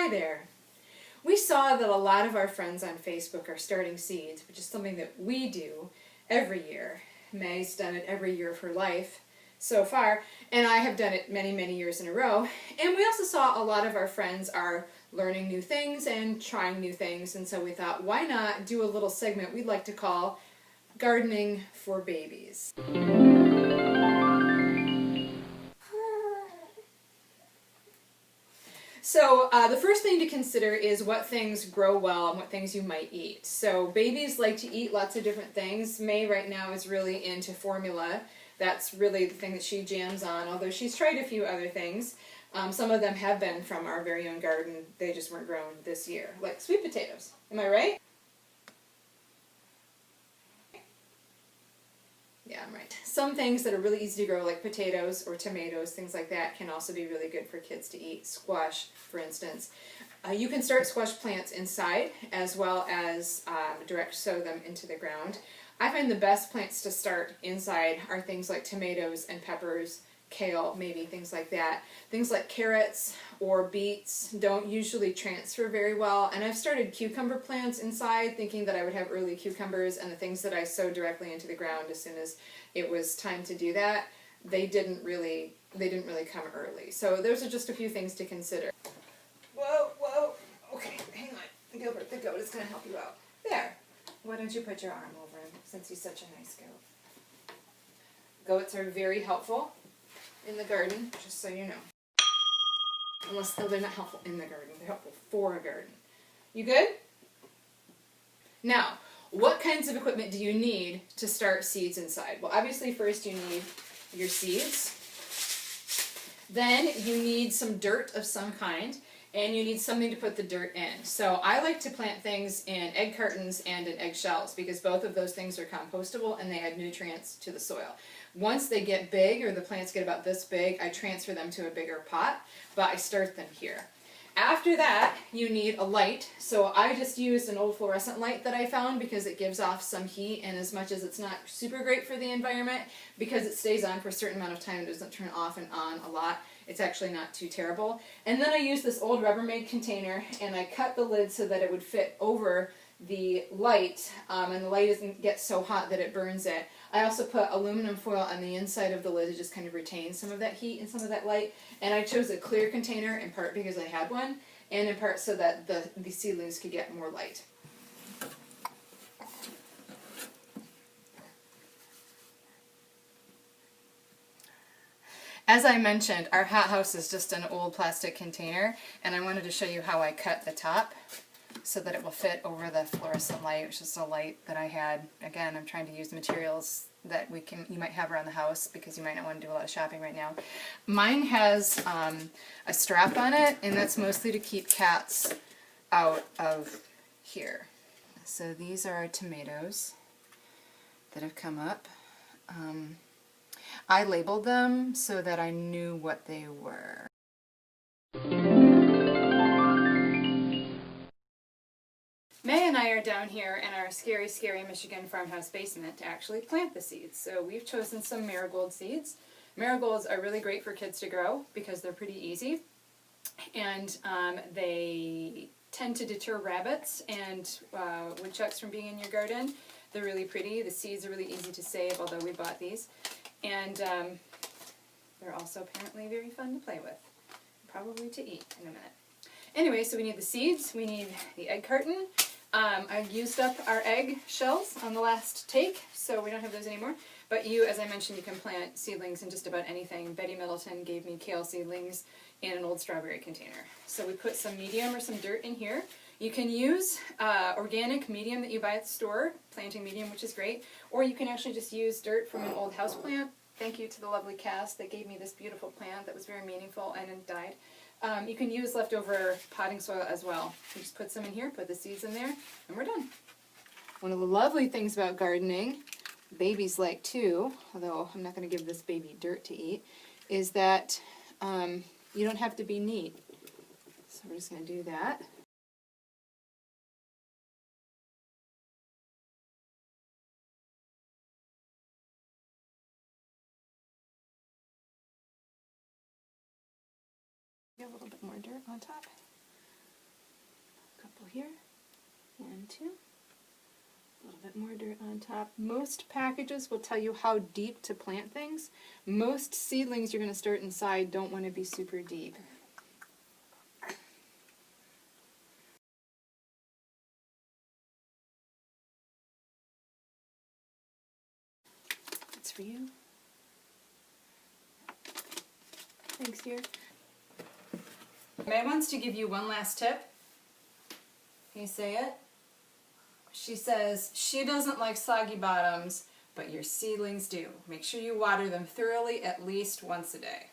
Hi there. We saw that a lot of our friends on Facebook are starting seeds, which is something that we do every year. May's done it every year of her life so far, and I have done it many, many years in a row. And we also saw a lot of our friends are learning new things and trying new things, and so we thought, why not do a little segment we'd like to call Gardening for Babies. So the first thing to consider is what things grow well and what things you might eat. So babies like to eat lots of different things. May right now is really into formula. That's really the thing that she jams on, although she's tried a few other things. Some of them have been from our very own garden. They just weren't grown this year, like sweet potatoes. Am I right? Yeah, I'm right. Some things that are really easy to grow, like potatoes or tomatoes, things like that, can also be really good for kids to eat. Squash, for instance. You can start squash plants inside, as well as direct sow them into the ground. I find the best plants to start inside are things like tomatoes and peppers, kale, maybe, things like that. Things like carrots or beets don't usually transfer very well, and I've started cucumber plants inside thinking that I would have early cucumbers, and the things that I sowed directly into the ground as soon as it was time to do that, they didn't really come early. So those are just a few things to consider. Whoa, okay, hang on. Gilbert, the goat is going to help you out. There. Why don't you put your arm over him, since he's such a nice goat. Goats are very helpful in the garden, just so you know. Unless they're not helpful in the garden, they're helpful for a garden. You good? Now, what kinds of equipment do you need to start seeds inside? Well, obviously first you need your seeds. Then you need some dirt of some kind, and you need something to put the dirt in. So I like to plant things in egg cartons and in egg shells because both of those things are compostable and they add nutrients to the soil. Once they get big, or the plants get about this big, I transfer them to a bigger pot, but I start them here. After that, you need a light. So I just used an old fluorescent light that I found because it gives off some heat, and as much as it's not super great for the environment, because it stays on for a certain amount of time and doesn't turn off and on a lot, it's actually not too terrible. And then I used this old Rubbermaid container, and I cut the lid so that it would fit over the light, and the light doesn't get so hot that it burns it. I also put aluminum foil on the inside of the lid to just kind of retain some of that heat and some of that light. And I chose a clear container in part because I had one, and in part so that the seedlings could get more light. As I mentioned, our hothouse is just an old plastic container, and I wanted to show you how I cut the top so that it will fit over the fluorescent light, which is a light that I had. Again, I'm trying to use materials that you might have around the house because you might not want to do a lot of shopping right now. Mine has a strap on it, and that's mostly to keep cats out of here. So these are our tomatoes that have come up. I labeled them so that I knew what they were. May and I are down here in our scary, scary Michigan farmhouse basement to actually plant the seeds. So we've chosen some marigold seeds. Marigolds are really great for kids to grow because they're pretty easy, and they tend to deter rabbits and woodchucks from being in your garden. They're really pretty. The seeds are really easy to save, although we bought these. And they're also apparently very fun to play with, probably to eat in a minute. Anyway, so we need the seeds, we need the egg carton. I used up our egg shells on the last take, so we don't have those anymore. But as I mentioned, you can plant seedlings in just about anything. Betty Middleton gave me kale seedlings in an old strawberry container. So we put some medium or some dirt in here. You can use organic medium that you buy at the store, planting medium, which is great, or you can actually just use dirt from an old house plant. Thank you to the lovely Cass that gave me this beautiful plant that was very meaningful and it died. You can use leftover potting soil as well. You just put some in here, put the seeds in there, and we're done. One of the lovely things about gardening, babies like too, although I'm not going to give this baby dirt to eat, is that you don't have to be neat. So we're just going to do that. Get a little bit more dirt on top. here, 1, 2. A little bit more dirt on top. Most packages will tell you how deep to plant things. Most seedlings you're going to start inside don't want to be super deep. That's for you. Thanks, dear. May wants to give you one last tip. Can you say it? She says she doesn't like soggy bottoms, but your seedlings do. Make sure you water them thoroughly at least once a day.